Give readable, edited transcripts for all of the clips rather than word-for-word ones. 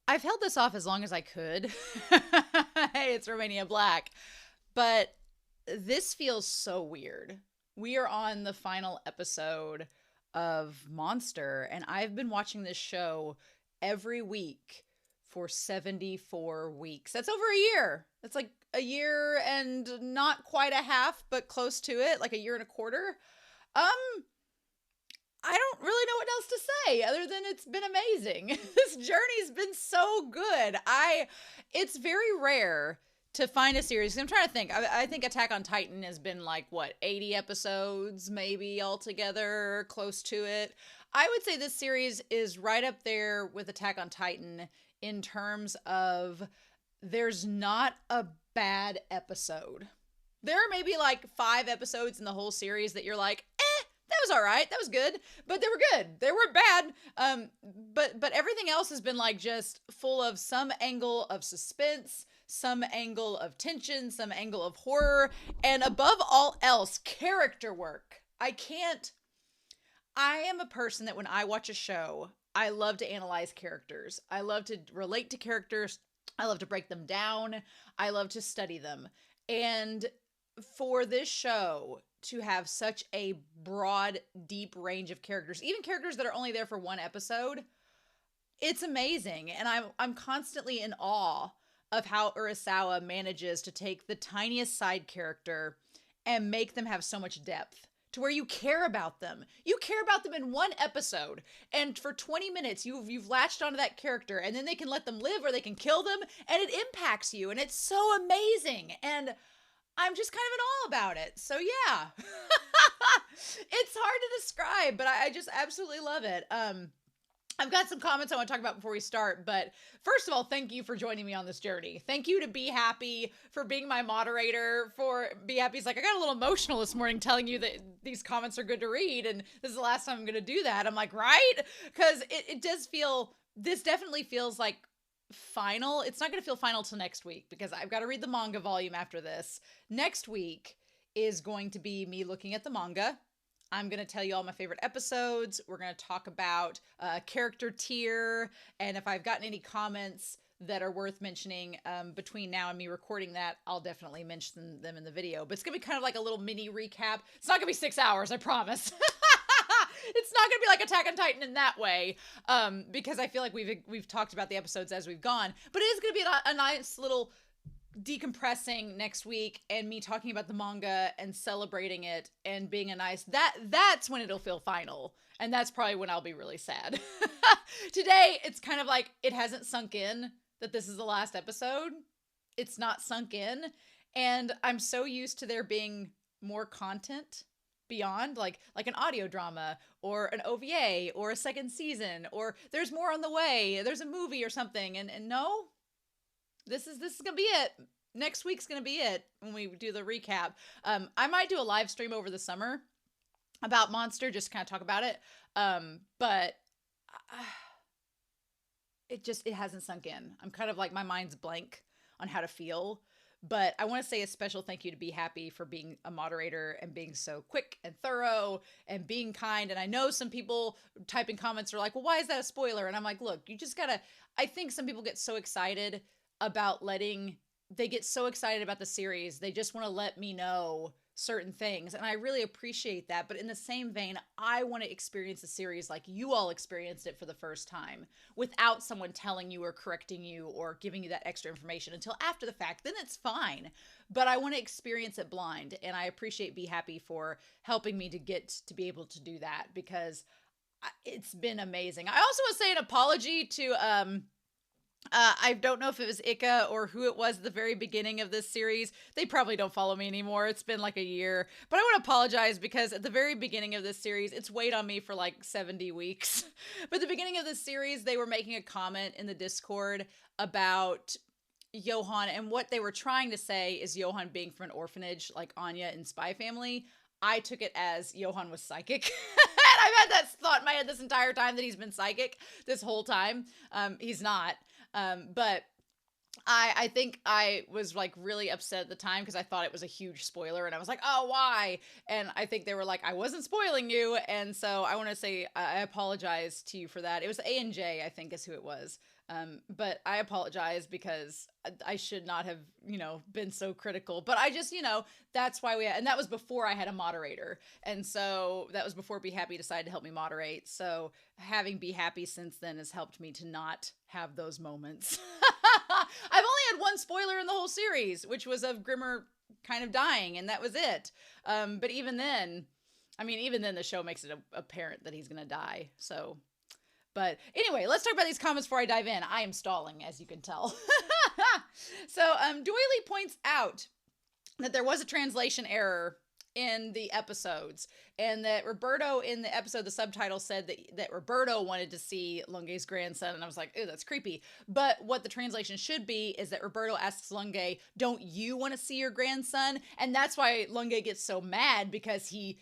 I've held this off as long as I could. Hey, it's Romania Black. But this feels so weird. We are on the final episode of Monster, and I've been watching this show every week for 74 weeks. That's over a year. That's like a year and not quite a half, but close to it, like a year and a quarter. Um, I don't really know what else to say other than it's been amazing. This journey's been so good. It's very rare to find a series. I'm trying to think. I think Attack on Titan has been like what, 80 episodes maybe altogether, close to it. I would say this series is right up there with Attack on Titan in terms of there's not a bad episode. There are maybe like 5 episodes in the whole series that you're like, that was all right. That was good, but they were good. They weren't bad. But everything else has been like just full of some angle of suspense, some angle of tension, some angle of horror, and above all else, character work. I am a person that when I watch a show, I love to analyze characters. I love to relate to characters. I love to break them down. I love to study them. And for this show to have such a broad, deep range of characters, even characters that are only there for one episode, it's amazing. And I'm constantly in awe of how Urasawa manages to take the tiniest side character and make them have so much depth to where you care about them. You care about them in one episode, and for 20 minutes you've latched onto that character, and then they can let them live or they can kill them, and it impacts you, and it's so amazing. And I'm just kind of in awe about it. So yeah, it's hard to describe, but I just absolutely love it. I've got some comments I want to talk about before we start, but first of all, thank you for joining me on this journey. Thank you to Be Happy for being my moderator. For Be Happy's like, I got a little emotional this morning telling you that these comments are good to read, and this is the last time I'm going to do that. I'm like, right? Because it does feel, this definitely feels like final. It's not going to feel final till next week because I've got to read the manga volume after this. Next week is going to be me looking at the manga. I'm going to tell you all my favorite episodes. We're going to talk about character tier, and if I've gotten any comments that are worth mentioning between now and me recording that, I'll definitely mention them in the video. But it's going to be kind of like a little mini recap. It's not going to be 6 hours, I promise. It's not going to be like Attack on Titan in that way, because I feel like we've talked about the episodes as we've gone. But it is going to be a nice little decompressing next week, and me talking about the manga and celebrating it and being a nice, that's when it'll feel final, and that's probably when I'll be really sad. Today it's kind of like it hasn't sunk in that this is the last episode. It's not sunk in, and I'm so used to there being more content beyond, like an audio drama or an OVA or a second season, or there's more on the way, there's a movie or something, and no, this is gonna be it. Next week's gonna be it when we do the recap. I might do a live stream over the summer about Monster, just kind of talk about it. But it hasn't sunk in. I'm kind of like, my mind's blank on how to feel. But I want to say a special thank you to Be Happy for being a moderator and being so quick and thorough and being kind. And I know some people typing comments are like, well, why is that a spoiler? And I'm like, look, you just gotta, I think some people get so excited about they get so excited about the series. They just want to let me know certain things. And I really appreciate that. But in the same vein, I want to experience the series like you all experienced it for the first time, without someone telling you or correcting you or giving you that extra information until after the fact. Then it's fine. But I want to experience it blind. And I appreciate Be Happy for helping me to get to be able to do that, because it's been amazing. I also want to say an apology to, I don't know if it was Ika or who it was at the very beginning of this series. They probably don't follow me anymore. It's been like a year. But I want to apologize because at the very beginning of this series, it's weighed on me for like 70 weeks. But at the beginning of this series, they were making a comment in the Discord about Johan, and what they were trying to say is Johan being from an orphanage like Anya in Spy Family. I took it as Johan was psychic. And I've had that thought in my head this entire time that he's been psychic this whole time. He's not. But I think I was like really upset at the time because I thought it was a huge spoiler and I was like, oh, why? And I think they were like, I wasn't spoiling you. And so I want to say I apologize to you for that. It was A&J, I think is who it was. But I apologize because I should not have, been so critical. But I just, that's why and that was before I had a moderator. And so that was before Be Happy decided to help me moderate. So having Be Happy since then has helped me to not have those moments. I've only had one spoiler in the whole series, which was of Grimmer kind of dying, and that was it. But even then, the show makes it apparent that he's going to die. So, but anyway, let's talk about these comments before I dive in. I am stalling, as you can tell. So, Doily points out that there was a translation error in the episodes, and that Roberto in the episode, the subtitle said that Roberto wanted to see Lunge's grandson, and I was like, ew, that's creepy. But what the translation should be is that Roberto asks Lunge, don't you want to see your grandson? And that's why Lunge gets so mad, because he,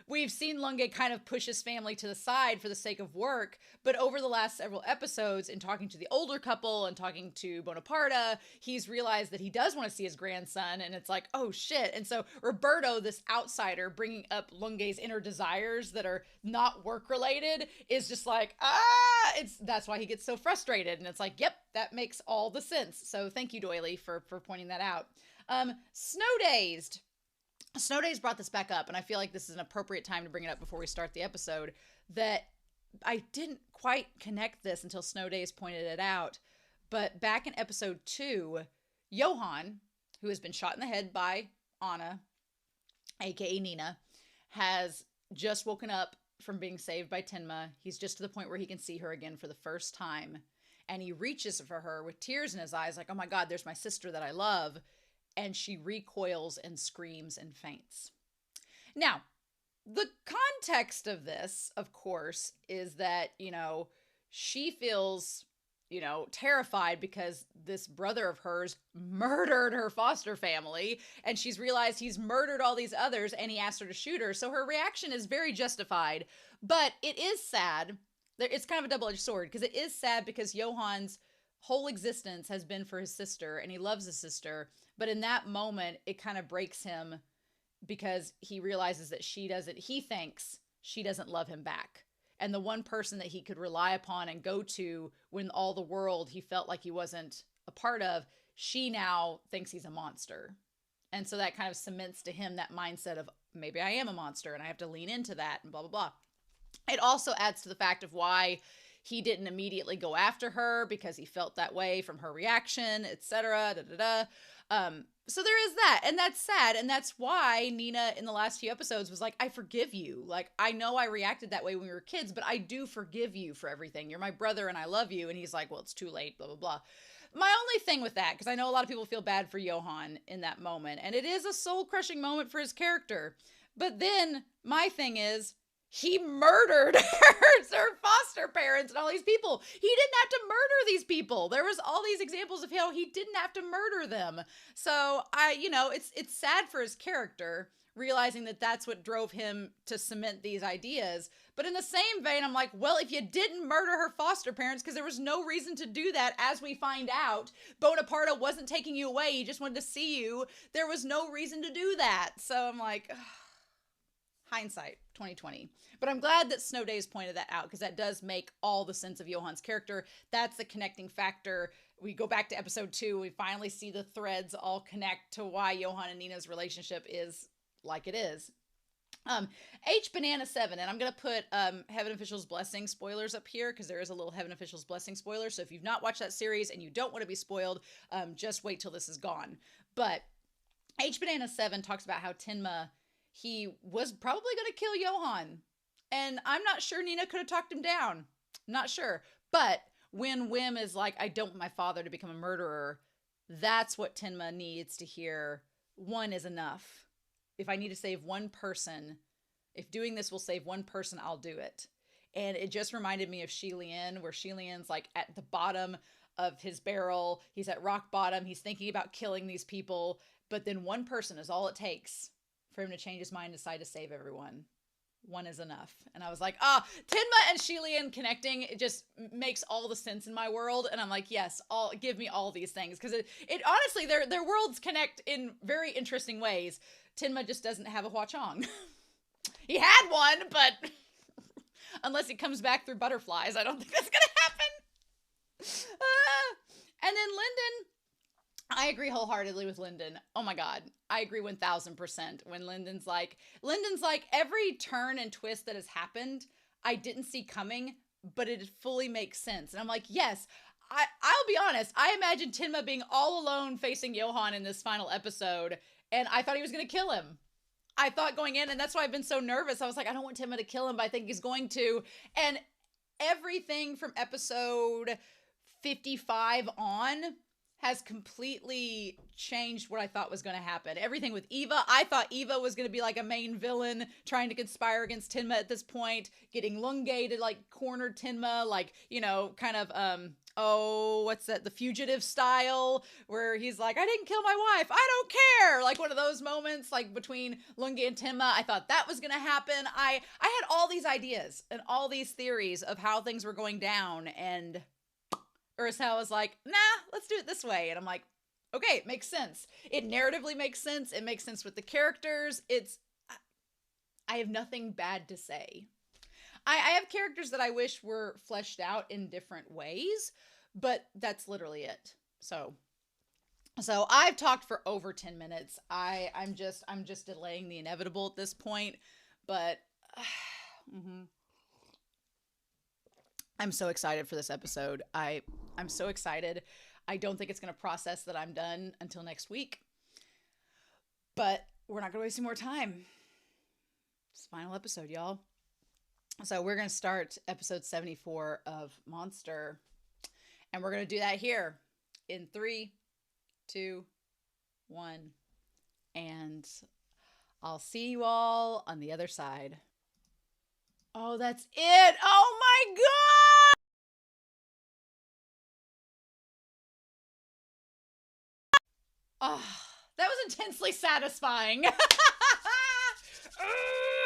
we've seen Lunge kind of push his family to the side for the sake of work, but over the last several episodes, in talking to the older couple and talking to Bonaparte, he's realized that he does want to see his grandson, and it's like, oh shit. And so Roberto, this outsider bringing up Lunge's inner desires that are not work related, is just like, that's why he gets so frustrated. And it's like, yep, that makes all the sense. So thank you, Doily, for pointing that out. Snow Dazed brought this back up, and I feel like this is an appropriate time to bring it up before we start the episode, that I didn't quite connect this until Snow Dazed pointed it out. But back in episode 2, Johan, who has been shot in the head by Anna, aka Nina, has just woken up from being saved by Tenma. He's just to the point where he can see her again for the first time. And he reaches for her with tears in his eyes, like, oh my God, there's my sister that I love. And she recoils and screams and faints. Now, the context of this, of course, is that, she feels, terrified because this brother of hers murdered her foster family, and she's realized he's murdered all these others, and he asked her to shoot her. So her reaction is very justified, but it is sad. It's kind of a double-edged sword, because it is sad because Johan's whole existence has been for his sister, and he loves his sister, but in that moment, it kind of breaks him because he realizes that he thinks she doesn't love him back. And the one person that he could rely upon and go to when all the world he felt like he wasn't a part of, she now thinks he's a monster. And so that kind of cements to him that mindset of, maybe I am a monster and I have to lean into that and blah, blah, blah. It also adds to the fact of why he didn't immediately go after her, because he felt that way from her reaction, etc. So there is that, and that's sad, and that's why Nina in the last few episodes was like, I forgive you. Like, I know I reacted that way when we were kids, but I do forgive you for everything. You're my brother and I love you. And he's like, well, it's too late, blah, blah, blah. My only thing with that, because I know a lot of people feel bad for Johan in that moment, and it is a soul-crushing moment for his character. But then my thing is, he murdered her foster parents and all these people. He didn't have to murder these people. There was all these examples of how he didn't have to murder them. So it's sad for his character, realizing that that's what drove him to cement these ideas. But in the same vein, I'm like, well, if you didn't murder her foster parents, because there was no reason to do that, as we find out, Bonaparte wasn't taking you away. He just wanted to see you. There was no reason to do that. So I'm like, ugh. Hindsight 2020. But I'm glad that Snow Days pointed that out, because that does make all the sense of Johan's character. That's the connecting factor. We go back to episode 2. We finally see the threads all connect to why Johan and Nina's relationship is like it is. H Banana 7, and I'm going to put Heaven Official's Blessing spoilers up here, because there is a little Heaven Official's Blessing spoiler. So if you've not watched that series and you don't want to be spoiled, just wait till this is gone. But H Banana 7 talks about how Tenma, he was probably going to kill Johan. And I'm not sure Nina could have talked him down. Not sure. But when Wim is like, I don't want my father to become a murderer, that's what Tenma needs to hear. One is enough. If I need to save one person, if doing this will save one person, I'll do it. And it just reminded me of Shilian, where Shilian's like at the bottom of his barrel. He's at rock bottom. He's thinking about killing these people. But then one person is all it takes for him to change his mind and decide to save everyone. one is enough. And I was like, ah, Tenma and Shilian connecting, it just makes all the sense in my world. And I'm like, yes, give me all these things. Because it honestly, their worlds connect in very interesting ways. Tenma just doesn't have a Hwa-Chong. He had one, but unless it comes back through butterflies, I don't think that's going to happen. And then Linden, I agree wholeheartedly with Linden. Oh my God. I agree 1000% when Linden's like, every turn and twist that has happened, I didn't see coming, but it fully makes sense. And I'm like, yes, I'll be honest. I imagined Tenma being all alone facing Johan in this final episode, and I thought he was going to kill him. I thought going in, and that's why I've been so nervous. I was like, I don't want Tenma to kill him, but I think he's going to. And everything from episode 55 on has completely changed what I thought was going to happen. Everything with Eva, I thought Eva was going to be like a main villain trying to conspire against Tenma at this point, getting Lunge to like corner Tenma, like, you know, kind of, what's that? The Fugitive style, where he's like, I didn't kill my wife. I don't care. Like one of those moments, like between Lunge and Tenma. I thought that was going to happen. I had all these ideas and all these theories of how things were going down, and Urasawa was like, nah, let's do it this way. And I'm like, okay, it makes sense. It narratively makes sense. It makes sense with the characters. I have nothing bad to say. I have characters that I wish were fleshed out in different ways, but that's literally it. So I've talked for over 10 minutes. I'm just delaying the inevitable at this point, but I'm so excited for this episode. I'm so excited. I don't think it's going to process that I'm done until next week, but we're not going to waste any more time. It's the final episode, y'all. So we're going to start episode 74 of Monster, and we're going to do that here in 3, 2, 1, and I'll see you all on the other side. Oh, that's it. Oh my God. Oh, that was intensely satisfying.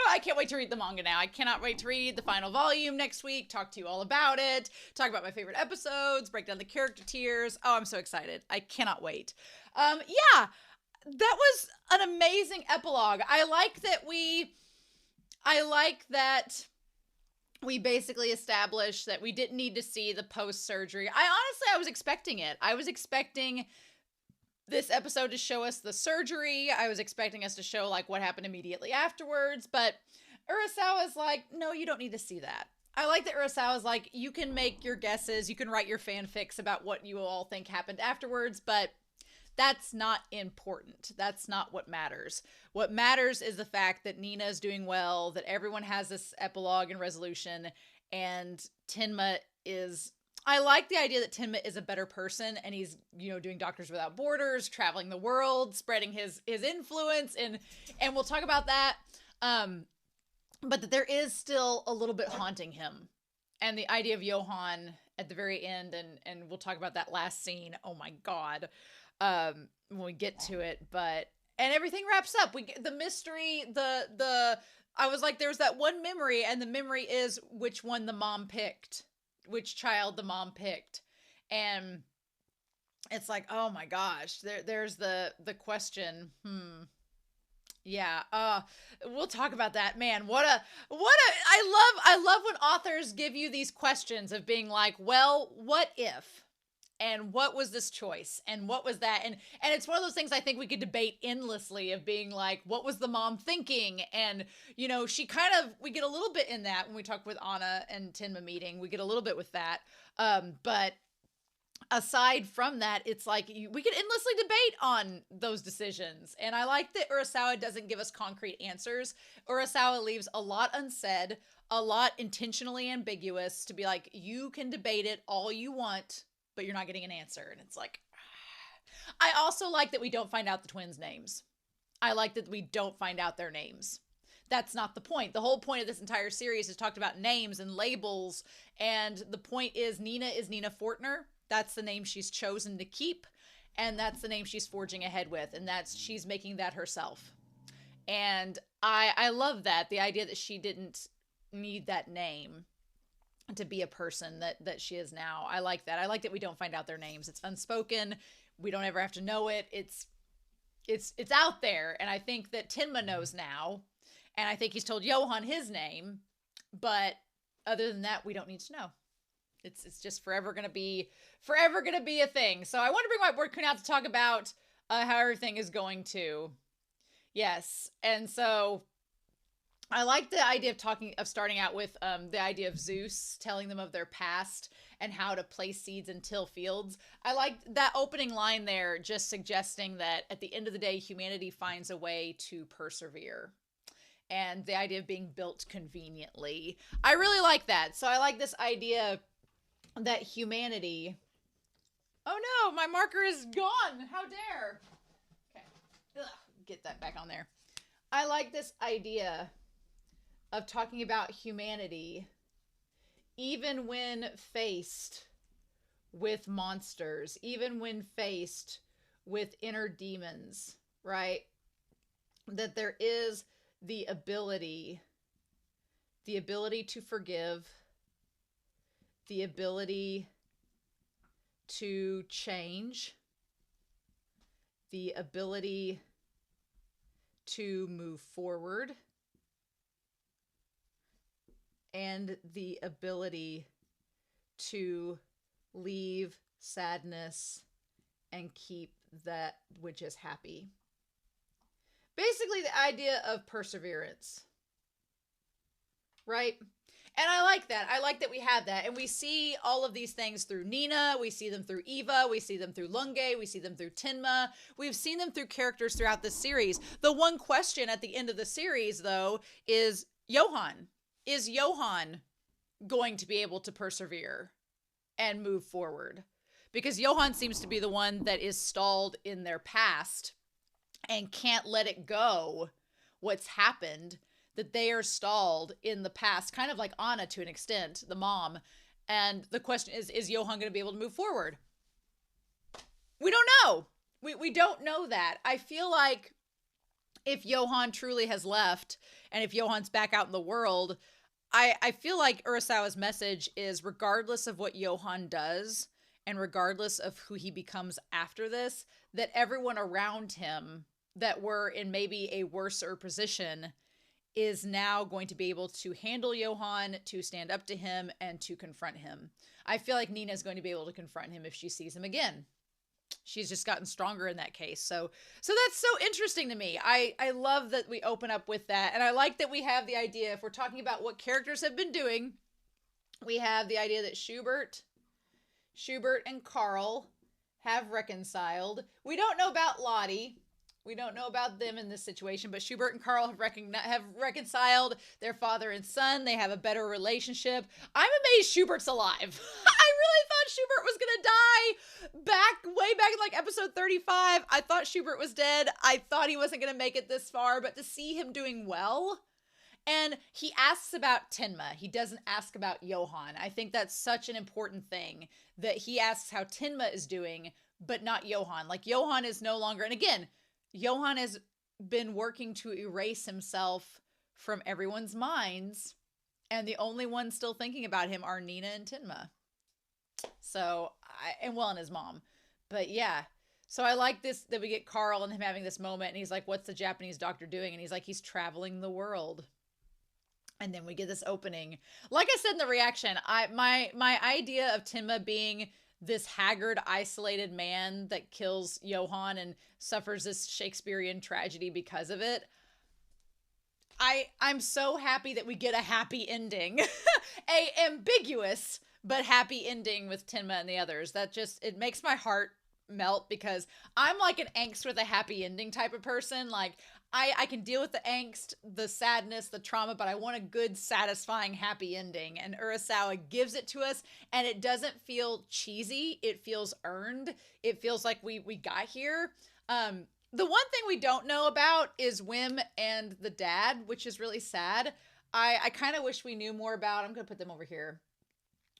I can't wait to read the manga now. I cannot wait to read the final volume next week, talk to you all about it, talk about my favorite episodes, break down the character tiers. Oh, I'm so excited. I cannot wait. Yeah, that was an amazing epilogue. I like that we basically established that we didn't need to see the post-surgery. I was expecting it. I was expecting this episode to show us the surgery. I was expecting us to show like what happened immediately afterwards, but Urasawa's like, no, you don't need to see that. I like that Urasawa's like, you can make your guesses, you can write your fanfics about what you all think happened afterwards, but that's not important. That's not what matters. What matters is the fact that Nina is doing well, that everyone has this epilogue and resolution, and Tenma is... I like the idea that Tenma is a better person, and he's, you know, doing Doctors Without Borders, traveling the world, spreading his influence, and we'll talk about that. But that there is still a little bit haunting him. And the idea of Johan at the very end, and we'll talk about that last scene. Oh my God. When we get to it, and everything wraps up. We get the mystery, I was like, there's that one memory, and the memory is which one the mom picked. Which child the mom picked. And it's like, oh my gosh, there's the question. Yeah. We'll talk about that. Man, I love when authors give you these questions of being like, well, what if? And what was this choice? And what was that? And it's one of those things I think we could debate endlessly of being like, what was the mom thinking? And, you know, we get a little bit in that when we talk with Anna and Tenma meeting, we get a little bit with that. But aside from that, it's like we could endlessly debate on those decisions. And I like that Urasawa doesn't give us concrete answers. Urasawa leaves a lot unsaid, a lot intentionally ambiguous to be like, you can debate it all you want, but you're not getting an answer. And it's like, I also like that we don't find out the twins' names. I like that we don't find out their names. That's not the point. The whole point of this entire series is talked about names and labels. And the point is Nina Fortner. That's the name she's chosen to keep. And that's the name she's forging ahead with. And she's making that herself. And I love that. The idea that she didn't need that name to be a person that she is now. I like that. I like that we don't find out their names. It's unspoken. We don't ever have to know it. It's out there. And I think that Tenma knows now. And I think he's told Johan his name. But other than that, we don't need to know. It's just forever gonna be a thing. So I want to bring my board queen out to talk about how everything is going to. Yes. And so I like the idea of starting out with the idea of Zeus telling them of their past and how to place seeds and till fields. I like that opening line there, just suggesting that at the end of the day, humanity finds a way to persevere. And the idea of being built conveniently. I really like that. So I like this idea that humanity... Oh no, my marker is gone. How dare. Okay. Ugh, get that back on there. I like this idea of talking about humanity even when faced with monsters, even when faced with inner demons, right? That there is the ability to forgive, the ability to change, the ability to move forward, and the ability to leave sadness and keep that which is happy. Basically, the idea of perseverance, right? And I like that. I like that we have that. And we see all of these things through Nina. We see them through Eva. We see them through Lunge. We see them through Tenma. We've seen them through characters throughout the series. The one question at the end of the series, though, is Johan. Is Johan going to be able to persevere and move forward? Because Johan seems to be the one that is stalled in their past and can't let it go what's happened, that they are stalled in the past, kind of like Anna to an extent, the mom. And the question is Johan going to be able to move forward? We don't know. We don't know that. I feel like if Johan truly has left and if Johan's back out in the world, I feel like Urasawa's message is regardless of what Johan does and regardless of who he becomes after this, that everyone around him that were in maybe a worser position is now going to be able to handle Johan, to stand up to him, and to confront him. I feel like Nina is going to be able to confront him if she sees him again. She's just gotten stronger in that case. So that's so interesting to me. I love that we open up with that. And I like that we have the idea, if we're talking about what characters have been doing, we have the idea that Schubert and Carl have reconciled. We don't know about Lottie. We don't know about them in this situation, but Schubert and Carl have reconciled. Their father and son. They have a better relationship. I'm amazed Schubert's alive. I really thought Schubert was going to die way back in like episode 35. I thought Schubert was dead. I thought he wasn't going to make it this far, but to see him doing well. And he asks about Tenma. He doesn't ask about Johan. I think that's such an important thing, that he asks how Tenma is doing, but not Johan. Like Johan is no longer, and again, Johan has been working to erase himself from everyone's minds, and the only ones still thinking about him are Nina and Tenma. So, and his mom. But yeah, so I like this, that we get Carl and him having this moment, and he's like, what's the Japanese doctor doing? And he's like, he's traveling the world. And then we get this opening. Like I said in the reaction, my idea of Tenma being this haggard, isolated man that kills Johan and suffers this Shakespearean tragedy because of it. I'm so happy that we get a happy ending. A ambiguous but happy ending with Tenma and the others. That just, it makes my heart melt, because I'm like an angst with a happy ending type of person. Like I can deal with the angst, the sadness, the trauma, but I want a good, satisfying, happy ending. And Urasawa gives it to us, and it doesn't feel cheesy. It feels earned. It feels like we got here. The one thing we don't know about is Wim and the dad, which is really sad. I kind of wish we knew more about. I'm going to put them over here.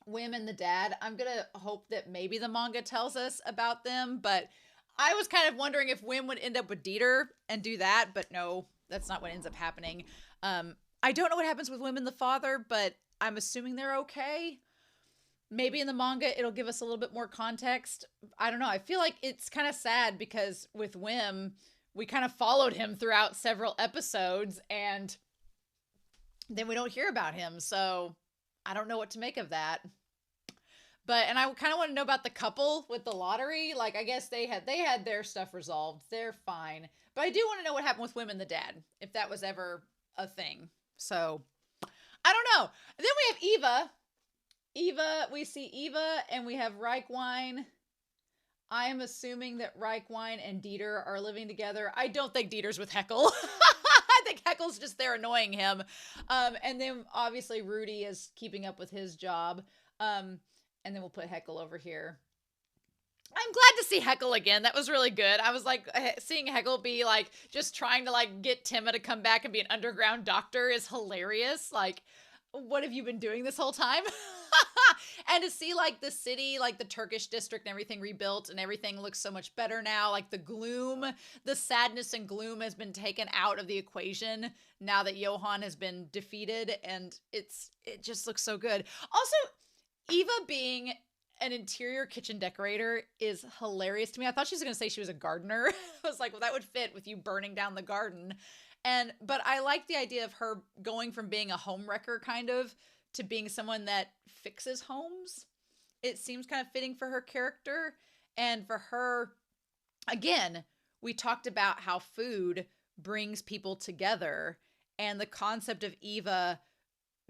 Wim and the dad. I'm going to hope that maybe the manga tells us about them, but I was kind of wondering if Wim would end up with Dieter and do that, but no, That's not what ends up happening. I don't know what happens with Women the Father, but I'm assuming they're okay. Maybe in the manga it'll give us a little bit more context. I don't know. I feel like it's kind of sad because with Wim, we kind of followed him throughout several episodes and then we don't hear about him. So I don't know what to make of that. But and I kind of want to know about the couple with the lottery. Like I guess they had their stuff resolved. They're fine. But I do want to know what happened with Wim and the dad, if that was ever a thing. So I don't know. Then we have Eva. We see Eva and we have Reichwein. I am assuming that Reichwein and Dieter are living together. I don't think Dieter's with Heckle. I think Heckle's just there annoying him. And then obviously Rudy is keeping up with his job. And then we'll put Heckle over here. I'm glad to see Heckle again. That was really good. I was like, seeing Heckle be like, just trying to like get Timma to come back and be an underground doctor is hilarious. Like, what have you been doing this whole time? And to see like the city, like the Turkish district and everything rebuilt and everything looks so much better now. Like the gloom, the sadness and gloom has been taken out of the equation now that Johan has been defeated, and it just looks so good. Also, Eva being an interior kitchen decorator is hilarious to me. I thought she was going to say she was a gardener. I was like, well, that would fit with you burning down the garden. But I like the idea of her going from being a home wrecker kind of to being someone that fixes homes. It seems kind of fitting for her character. And for her, again, we talked about how food brings people together, and the concept of Eva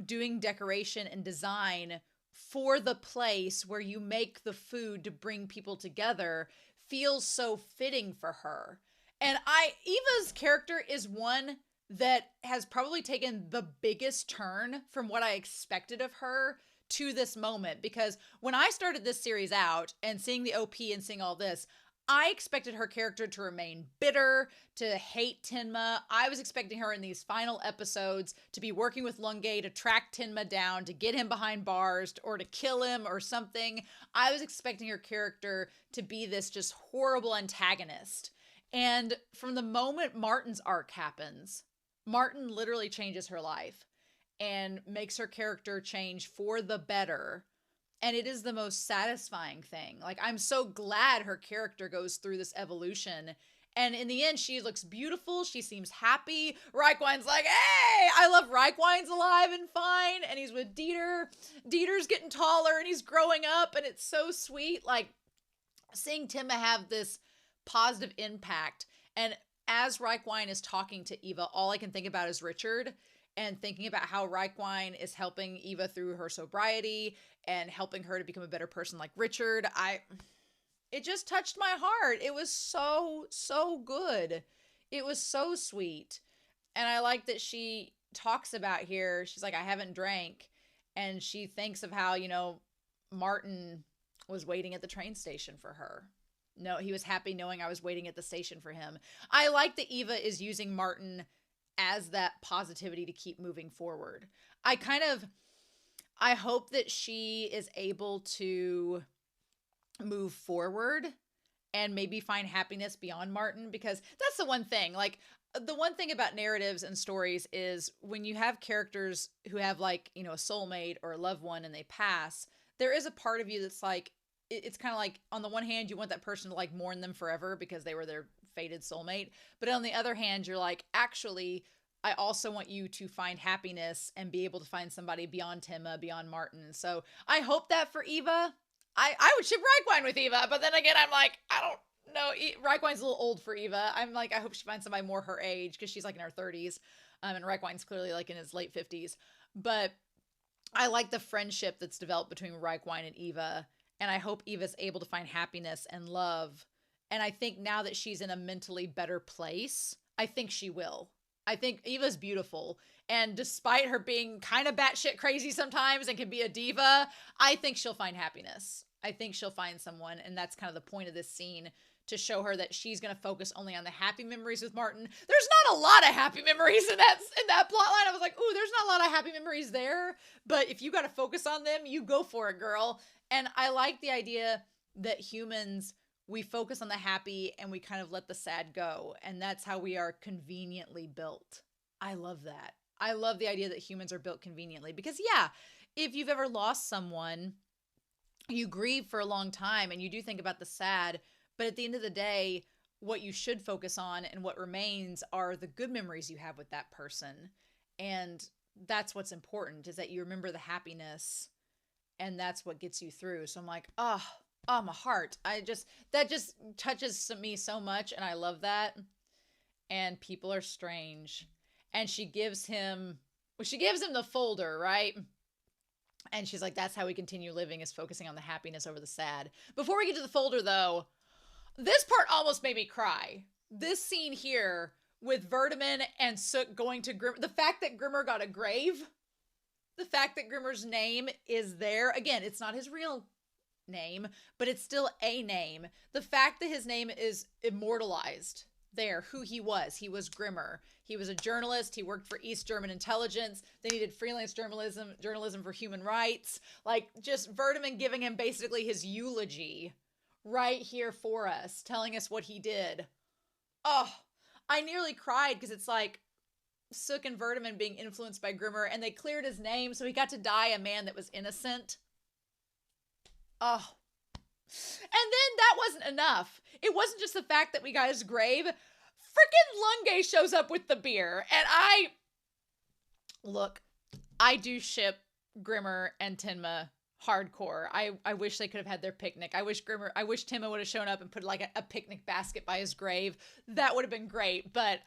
doing decoration and design for the place where you make the food to bring people together feels so fitting for her. And Eva's character is one that has probably taken the biggest turn from what I expected of her to this moment. Because when I started this series out and seeing the OP and seeing all this, I expected her character to remain bitter, to hate Tenma. I was expecting her in these final episodes to be working with Lunge to track Tenma down, to get him behind bars, or to kill him or something. I was expecting her character to be this just horrible antagonist. And from the moment Martin's arc happens, Martin literally changes her life and makes her character change for the better. And it is the most satisfying thing. Like, I'm so glad her character goes through this evolution. And in the end, she looks beautiful. She seems happy. Reichwein's like, hey, I love Reichwein's alive and fine. And he's with Dieter. Dieter's getting taller and he's growing up. And it's so sweet. Like, seeing Timma have this positive impact. And as Reichwein is talking to Eva, all I can think about is Richard, and thinking about how Reichwein is helping Eva through her sobriety and helping her to become a better person like Richard. It just touched my heart. It was so, so good. It was so sweet. And I like that she talks about here, she's like, I haven't drank. And she thinks of how, Martin was waiting at the train station for her. No, he was happy knowing I was waiting at the station for him. I like that Eva is using Martin as that positivity to keep moving forward. I hope that she is able to move forward and maybe find happiness beyond Martin, because that's the one thing. Like, the one thing about narratives and stories is when you have characters who have a soulmate or a loved one and they pass, there is a part of you that's like, it's kind of like, on the one hand, you want that person to mourn them forever because they were their fated soulmate. But on the other hand, you're like, actually, I also want you to find happiness and be able to find somebody beyond Timma, beyond Martin. So I hope that for Eva. I would ship Reichwein with Eva, but then again, I'm like, I don't know. Reichwein's a little old for Eva. I'm like, I hope she finds somebody more her age, because she's in her 30s. And Reichwein's clearly in his late 50s. But I like the friendship that's developed between Reichwein and Eva. And I hope Eva's able to find happiness and love. And I think now that she's in a mentally better place, I think she will. I think Eva's beautiful. And despite her being kind of batshit crazy sometimes and can be a diva, I think she'll find happiness. I think she'll find someone. And that's kind of the point of this scene, to show her that she's going to focus only on the happy memories with Martin. There's not a lot of happy memories in that plot line. I was like, ooh, there's not a lot of happy memories there. But if you got to focus on them, you go for it, girl. And I like the idea that humans we focus on the happy and we kind of let the sad go. And that's how we are conveniently built. I love that. I love the idea that humans are built conveniently because, yeah, if you've ever lost someone, you grieve for a long time and you do think about the sad. But at the end of the day, what you should focus on and what remains are the good memories you have with that person. And that's what's important, is that you remember the happiness, and that's what gets you through. So I'm like, oh, my heart. That just touches me so much, and I love that. And people are strange. And she gives him the folder, right? And she's like, that's how we continue living, is focusing on the happiness over the sad. Before we get to the folder, though, this part almost made me cry. This scene here with Verdeman and Sook going to Grimmer. The fact that Grimmer got a grave. The fact that Grimmer's name is there. Again, it's not his real name, but it's still a name. The fact that his name is immortalized there, who he was. He was Grimmer. He was a journalist. He worked for East German intelligence. They needed freelance journalism for human rights. Like, just Verdeman giving him basically his eulogy right here for us, telling us what he did. Oh, I nearly cried because it's like Sook and Verdeman being influenced by Grimmer, and they cleared his name, so he got to die a man that was innocent. Oh. And then that wasn't enough. It wasn't just the fact that we got his grave. Frickin' Lunge shows up with the beer, and I do ship Grimmer and Tenma hardcore. I wish they could have had their picnic. I wish Tenma would have shown up and put like a picnic basket by his grave. That would have been great, but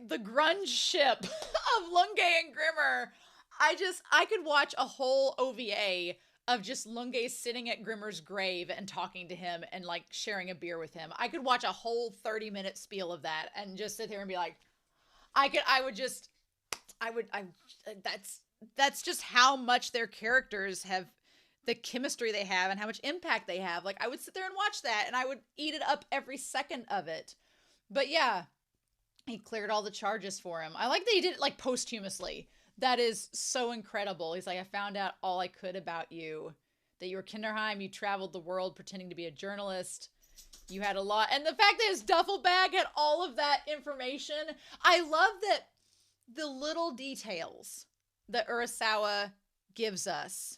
the grunge ship of Lunge and Grimmer, I could watch a whole OVA of just Lunge sitting at Grimmer's grave and talking to him and like sharing a beer with him. I could watch a whole 30-minute spiel of that and just sit there and be like, that's just how much their characters have, the chemistry they have and how much impact they have. Like, I would sit there and watch that and I would eat it up every second of it. But yeah, he cleared all the charges for him. I like that he did it like posthumously. That is so incredible. He's like, I found out all I could about you. That you were Kinderheim. You traveled the world pretending to be a journalist. You had a lot. And the fact that his duffel bag had all of that information. I love that the little details that Urasawa gives us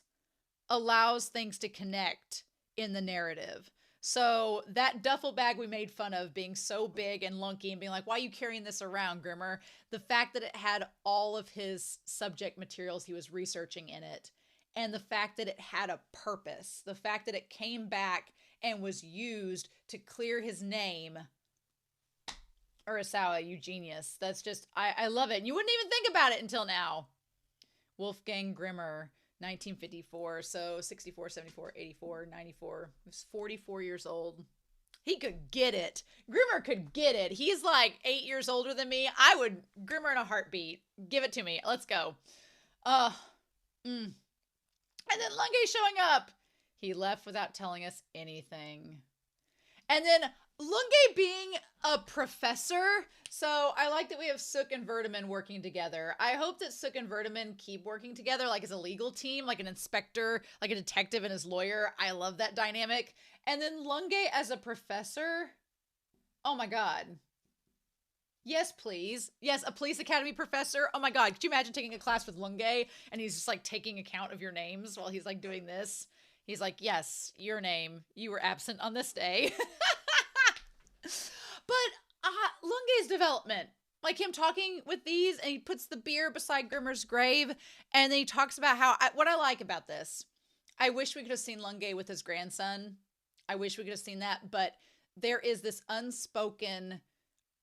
allows things to connect in the narrative. So that duffel bag we made fun of being so big and lunky and being like, why are you carrying this around, Grimmer? The fact that it had all of his subject materials he was researching in it, and the fact that it had a purpose, the fact that it came back and was used to clear his name. Urasawa, you genius. That's just, I love it. And you wouldn't even think about it until now. Wolfgang Grimmer, 1954, so 64, 74, 84, 94. He was 44 years old. He could get it. Grimmer could get it. He's like 8 years older than me. Grimmer in a heartbeat. Give it to me. Let's go. And then Lunge showing up. He left without telling us anything. And then Lunge being a professor. So I like that we have Sook and Verdeman working together. I hope that Sook and Verdeman keep working together like as a legal team, like an inspector, like a detective and his lawyer. I love that dynamic. And then Lunge as a professor. Oh my God. Yes, please. Yes, a police academy professor. Oh my God. Could you imagine taking a class with Lunge and he's just like taking account of your names while he's like doing this? He's like, yes, your name. You were absent on this day. But Lunge's development, like him talking with these, and he puts the beer beside Grimmer's grave, and then he talks about how, what I like about this, I wish we could have seen Lunge with his grandson. I wish we could have seen that, but there is this unspoken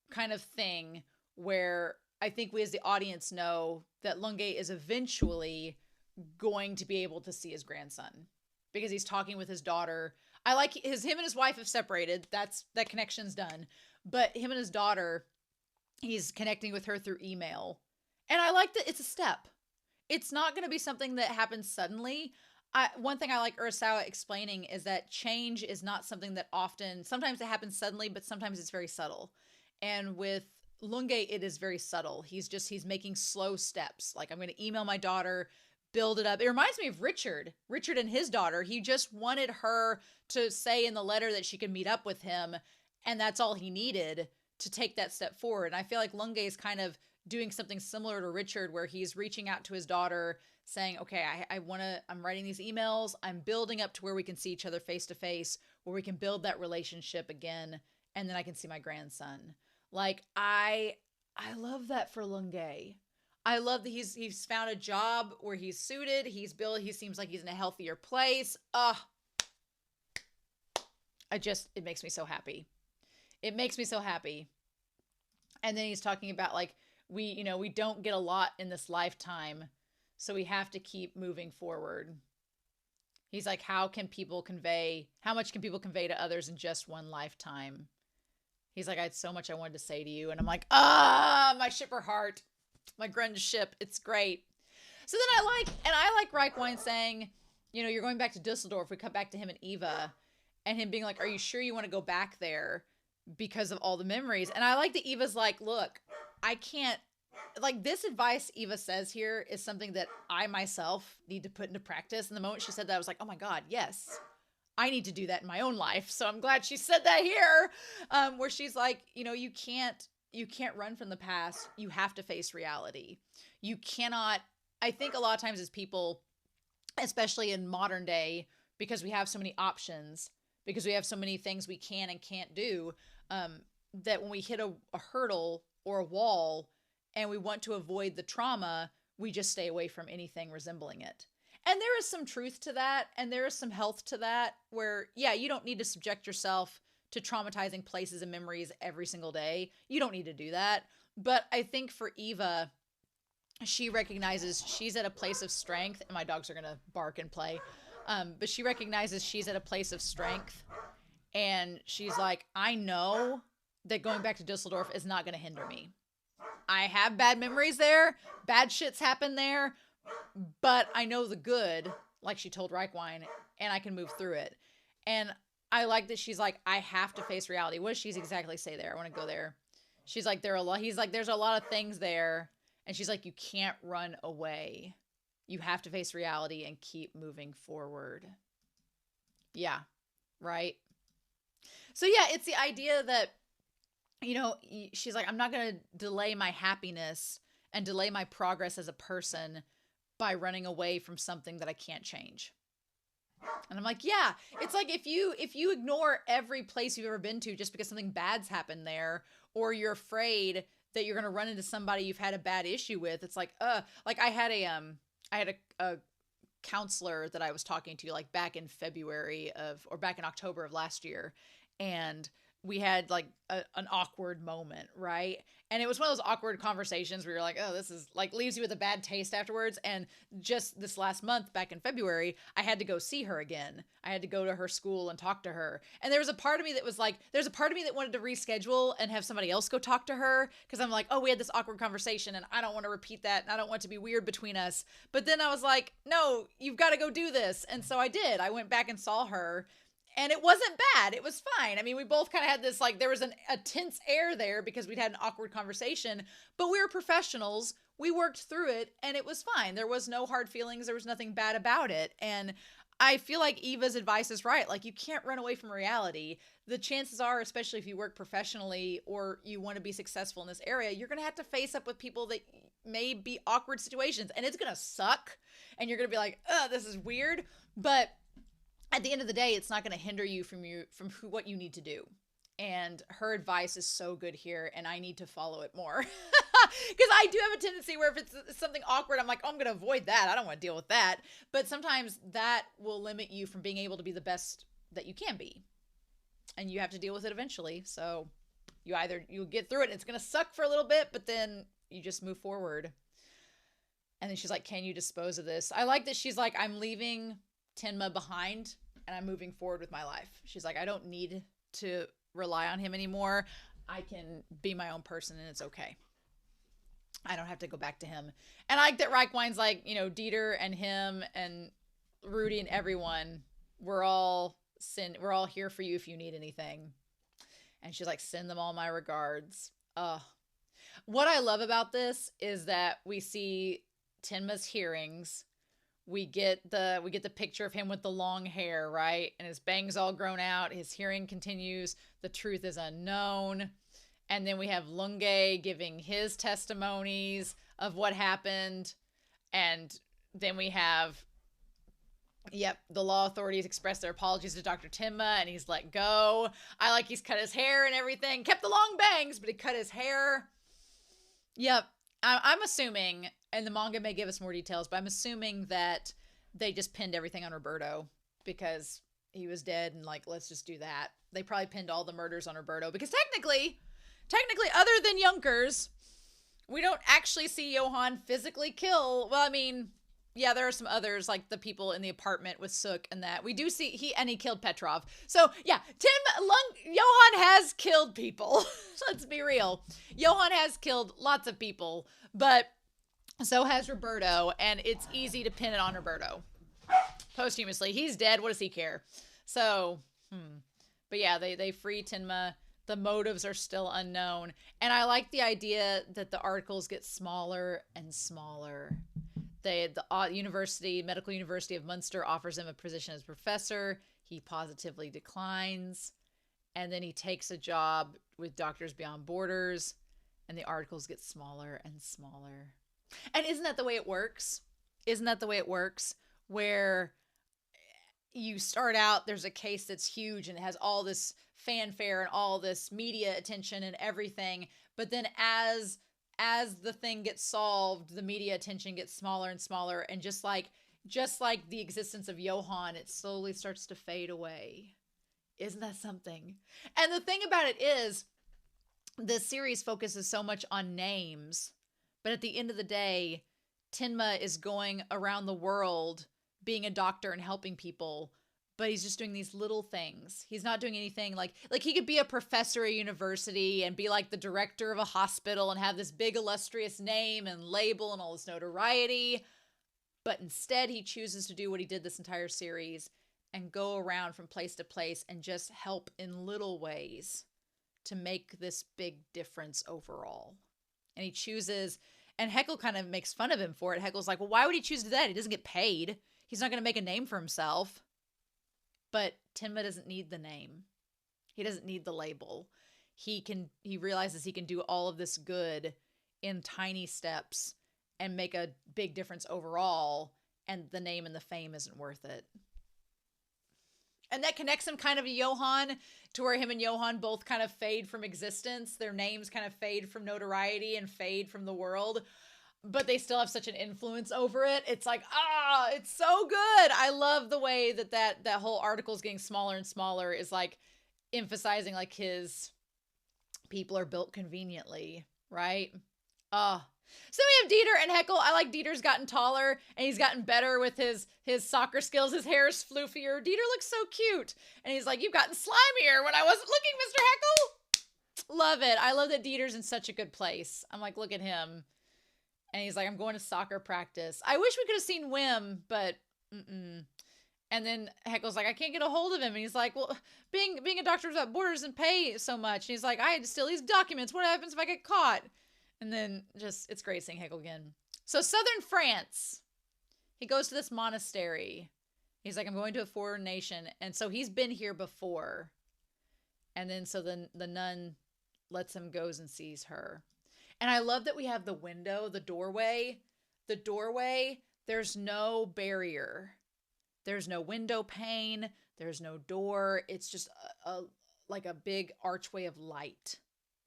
kind of thing where I think we as the audience know that Lunge is eventually going to be able to see his grandson because he's talking with his daughter. I like him and his wife have separated. That connection's done. But him and his daughter, he's connecting with her through email. And I like that it's a step. It's not going to be something that happens suddenly. One thing I like Urasawa explaining is that change is not something that sometimes it happens suddenly, but sometimes it's very subtle. And with Lunge, it is very subtle. He's making slow steps. Like, I'm going to email my daughter, build it up. It reminds me of Richard and his daughter. He just wanted her to say in the letter that she could meet up with him, and that's all he needed to take that step forward. And I feel like Lunge is kind of doing something similar to Richard, where he's reaching out to his daughter saying, okay, I'm writing these emails. I'm building up to where we can see each other face to face, where we can build that relationship again. And then I can see my grandson. Like, I love that for Lunge. I love that he's found a job where he's suited. He seems like he's in a healthier place. It makes me so happy. It makes me so happy. And then he's talking about like, we don't get a lot in this lifetime, so we have to keep moving forward. He's like, how much can people convey to others in just one lifetime? He's like, I had so much I wanted to say to you. And I'm like, my shipper heart, my grunge ship. It's great. So then I like Reichwein saying, you're going back to Dusseldorf. We cut back to him and Eva, and him being like, are you sure you want to go back there because of all the memories? And I like that Eva's like, look, I can't, like, this advice Eva says here is something that I myself need to put into practice. And the moment she said that, I was like, oh my God, yes, I need to do that in my own life. So I'm glad she said that here, where she's like, you can't run from the past. You have to face reality. You cannot, I think a lot of times as people, especially in modern day, because we have so many options, because we have so many things we can and can't do, that when we hit a hurdle or a wall and we want to avoid the trauma, we just stay away from anything resembling it. And there is some truth to that, and there is some health to that, where, yeah, you don't need to subject yourself to traumatizing places and memories every single day. You don't need to do that. But I think for Eva, she recognizes she's at a place of strength, and my dogs are going to bark and play. But she recognizes she's at a place of strength, and she's like, I know that going back to Dusseldorf is not going to hinder me. I have bad memories there. Bad shit's happened there. But I know the good, like she told Reichwein, and I can move through it. And I like that she's like, I have to face reality. What does she exactly say there? I want to go there. She's like, he's like, there's a lot of things there. And she's like, you can't run away. You have to face reality and keep moving forward. Yeah. Right. So yeah, it's the idea that, she's like, I'm not going to delay my happiness and delay my progress as a person by running away from something that I can't change. And I'm like, yeah, it's like if you ignore every place you've ever been to just because something bad's happened there, or you're afraid that you're going to run into somebody you've had a bad issue with, it's like, like I had a counselor that I was talking to like back in back in October of last year. And we had like an awkward moment, right? And it was one of those awkward conversations where you're like, oh, this is like leaves you with a bad taste afterwards. And just this last month, back in February, I had to go see her again. I had to go to her school and talk to her. And there was a part of me that was like, there's a part of me that wanted to reschedule and have somebody else go talk to her. Cause I'm like, oh, we had this awkward conversation and I don't want to repeat that. And I don't want it to be weird between us. But then I was like, no, you've got to go do this. And so I did. I went back and saw her. And it wasn't bad. It was fine. I mean, we both kind of had this, like, there was a tense air there because we'd had an awkward conversation, but we were professionals. We worked through it and it was fine. There was no hard feelings. There was nothing bad about it. And I feel like Eva's advice is right. Like, you can't run away from reality. The chances are, especially if you work professionally or you want to be successful in this area, you're going to have to face up with people that may be awkward situations, and it's going to suck. And you're going to be like, oh, this is weird. But at the end of the day, it's not going to hinder you from what you need to do. And her advice is so good here, and I need to follow it more. Because I do have a tendency where if it's something awkward, I'm like, oh, I'm going to avoid that. I don't want to deal with that. But sometimes that will limit you from being able to be the best that you can be. And you have to deal with it eventually. So you get through it, and it's going to suck for a little bit, but then you just move forward. And then she's like, can you dispose of this? I like that she's like, I'm leaving Tenma behind and I'm moving forward with my life. She's like, I don't need to rely on him anymore. I can be my own person and it's okay. I don't have to go back to him. And I like that Reichwein's like, Dieter and him and Rudy and everyone, we're all here for you if you need anything. And she's like, send them all my regards. What I love about this is that we see Tenma's hearings We get the picture of him with the long hair, right? And his bangs all grown out. His hearing continues. The truth is unknown. And then we have Lunge giving his testimonies of what happened. And then we have, the law authorities express their apologies to Dr. Tenma, and he's let go. I like he's cut his hair and everything. Kept the long bangs, but he cut his hair. Yep. I'm assuming, and the manga may give us more details, but I'm assuming that they just pinned everything on Roberto because he was dead, and like, let's just do that. They probably pinned all the murders on Roberto because technically, other than Junkers, we don't actually see Johann physically kill. Well, I mean, yeah, there are some others, like the people in the apartment with Sook and that. We do see he killed Petrov. So yeah, Johann has killed people. Let's be real. Johann has killed lots of people, but so has Roberto, and it's easy to pin it on Roberto. Posthumously. He's dead. What does he care? So, but yeah, they free Tenma. The motives are still unknown. And I like the idea that the articles get smaller and smaller. The Medical University of Munster offers him a position as professor. He positively declines. And then he takes a job with Doctors Beyond Borders. And the articles get smaller and smaller. And isn't that the way it works? Where you start out, there's a case that's huge and it has all this fanfare and all this media attention and everything. But then as the thing gets solved, the media attention gets smaller and smaller. And just like the existence of Johann, it slowly starts to fade away. Isn't that something? And the thing about it is, the series focuses so much on names, but at the end of the day, Tenma is going around the world being a doctor and helping people, but he's just doing these little things. He's not doing anything like he could be a professor at a university and be like the director of a hospital and have this big illustrious name and label and all this notoriety. But instead he chooses to do what he did this entire series and go around from place to place and just help in little ways to make this big difference overall. And he chooses, and Heckle kind of makes fun of him for it. Heckle's like, well, why would he choose to do that? He doesn't get paid. He's not going to make a name for himself. But Tenma doesn't need the name. He doesn't need the label. He realizes he can do all of this good in tiny steps and make a big difference overall, and the name and the fame isn't worth it. And that connects him kind of to Johann, to where him and Johann both kind of fade from existence. Their names kind of fade from notoriety and fade from the world, but they still have such an influence over it. It's like, it's so good. I love the way that whole article is getting smaller and smaller, is like emphasizing like his people are built conveniently, right? So we have Dieter and Heckle. I like Dieter's gotten taller and he's gotten better with his soccer skills. His hair is floofier. Dieter looks so cute. And he's like, you've gotten slimier when I wasn't looking, Mr. Heckle. Love it. I love that Dieter's in such a good place. I'm like, look at him. And he's like, I'm going to soccer practice. I wish we could have seen Wim, but And then Heckle's like, I can't get a hold of him. And he's like, well, being a doctor without borders doesn't pay so much. And he's like, I had to steal these documents. What happens if I get caught? And then it's great seeing Heckle again. So southern France, he goes to this monastery. He's like, I'm going to a foreign nation. And so he's been here before. And then so the nun lets him goes and sees her. And I love that we have the window, the doorway. The doorway, there's no barrier. There's no window pane. There's no door. It's just like a big archway of light.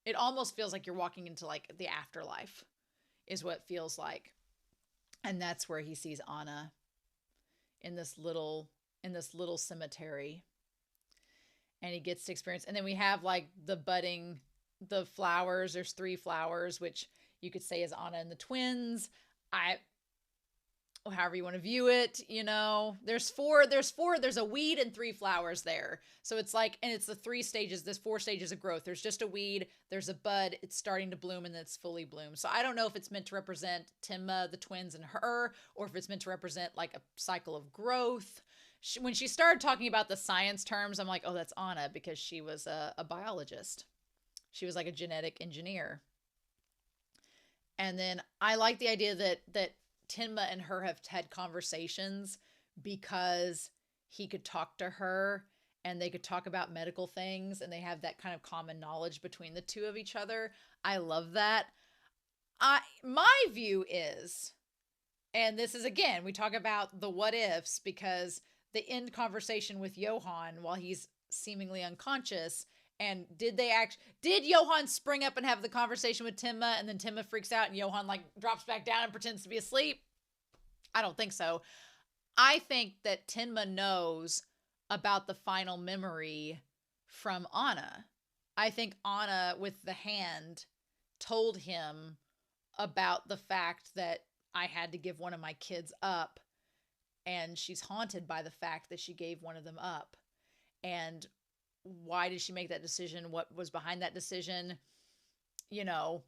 It almost feels like you're walking into like the afterlife is what it feels like. And that's where he sees Anna in this little cemetery. And he gets to experience. And then we have like the flowers. There's 3 flowers, which you could say is Anna and the twins. However you want to view it, there's 4, there's a weed and 3 flowers there. So it's like, and it's the 3 stages, there's 4 stages of growth. There's just a weed, there's a bud, it's starting to bloom, and then it's fully bloomed. So I don't know if it's meant to represent Tenma, the twins, and her, or if it's meant to represent like a cycle of growth. When she started talking about the science terms, I'm like, oh, that's Anna, because she was a biologist. She was like a genetic engineer. And then I like the idea that Tenma and her have had conversations because he could talk to her and they could talk about medical things and they have that kind of common knowledge between the two of each other. I love that. My view is, and this is again, we talk about the what ifs because the end conversation with Johan while he's seemingly unconscious, and did Johan spring up and have the conversation with Tenma and then Tenma freaks out and Johan like drops back down and pretends to be asleep? I don't think so. I think that Tenma knows about the final memory from Anna. I think Anna with the hand told him about the fact that I had to give one of my kids up, and she's haunted by the fact that she gave one of them up. And why did she make that decision? What was behind that decision? You know,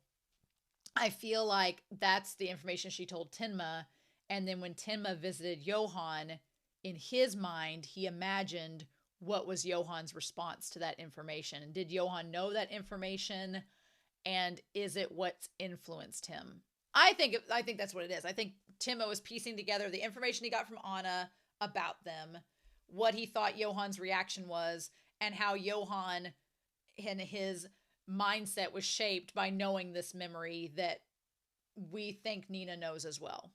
I feel like that's the information she told Tenma. And then when Tenma visited Johan, in his mind, he imagined what was Johan's response to that information. And did Johan know that information? And is it what's influenced him? I think that's what it is. I think Tenma was piecing together the information he got from Anna about them, what he thought Johan's reaction was, and how Johan and his mindset was shaped by knowing this memory that we think Nina knows as well.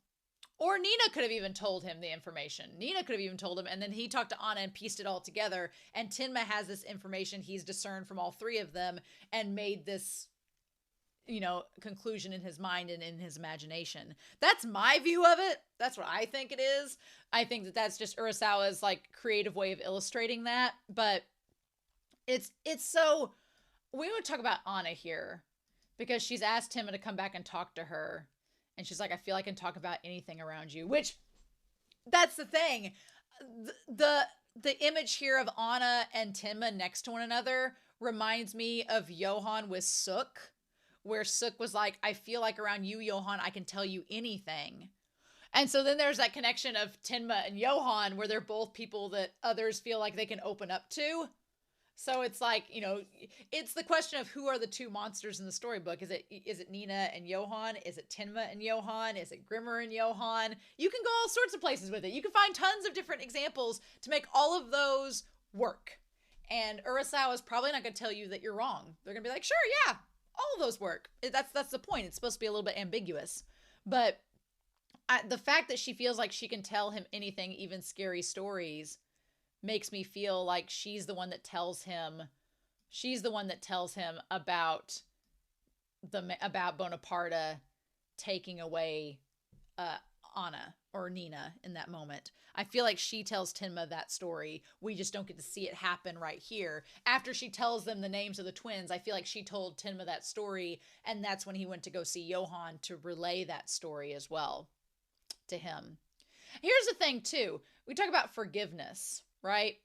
Or Nina could have even told him the information. Nina could have even told him, and then he talked to Anna and pieced it all together, and Tenma has this information he's discerned from all three of them and made this, you know, conclusion in his mind and in his imagination. That's my view of it. That's what I think it is. I think that that's just Urasawa's like creative way of illustrating that. But it's so, we want to talk about Anna here because she's asked Tenma to come back and talk to her. And she's like, I feel I can talk about anything around you, which that's the thing. The image here of Anna and Tenma next to one another reminds me of Johan with Suk, where Suk was like, I feel like around you, Johan, I can tell you anything. And so then there's that connection of Tenma and Johan where they're both people that others feel like they can open up to. So it's like, you know, it's the question of who are the two monsters in the storybook. Is it Nina and Johan? Is it Tenma and Johan? Is it Grimmer and Johan? You can go all sorts of places with it. You can find tons of different examples to make all of those work. And Urasawa is probably not going to tell you that you're wrong. They're going to be like, sure, yeah, all of those work. That's the point. It's supposed to be a little bit ambiguous. But the fact that she feels like she can tell him anything, even scary stories, makes me feel like she's the one that tells him about Bonaparte taking away Anna or Nina in that moment. I feel like she tells Tenma that story. We just don't get to see it happen right here. After she tells them the names of the twins, I feel like she told Tenma that story, and that's when he went to go see Johan to relay that story as well to him. Here's the thing too. We talk about forgiveness, right?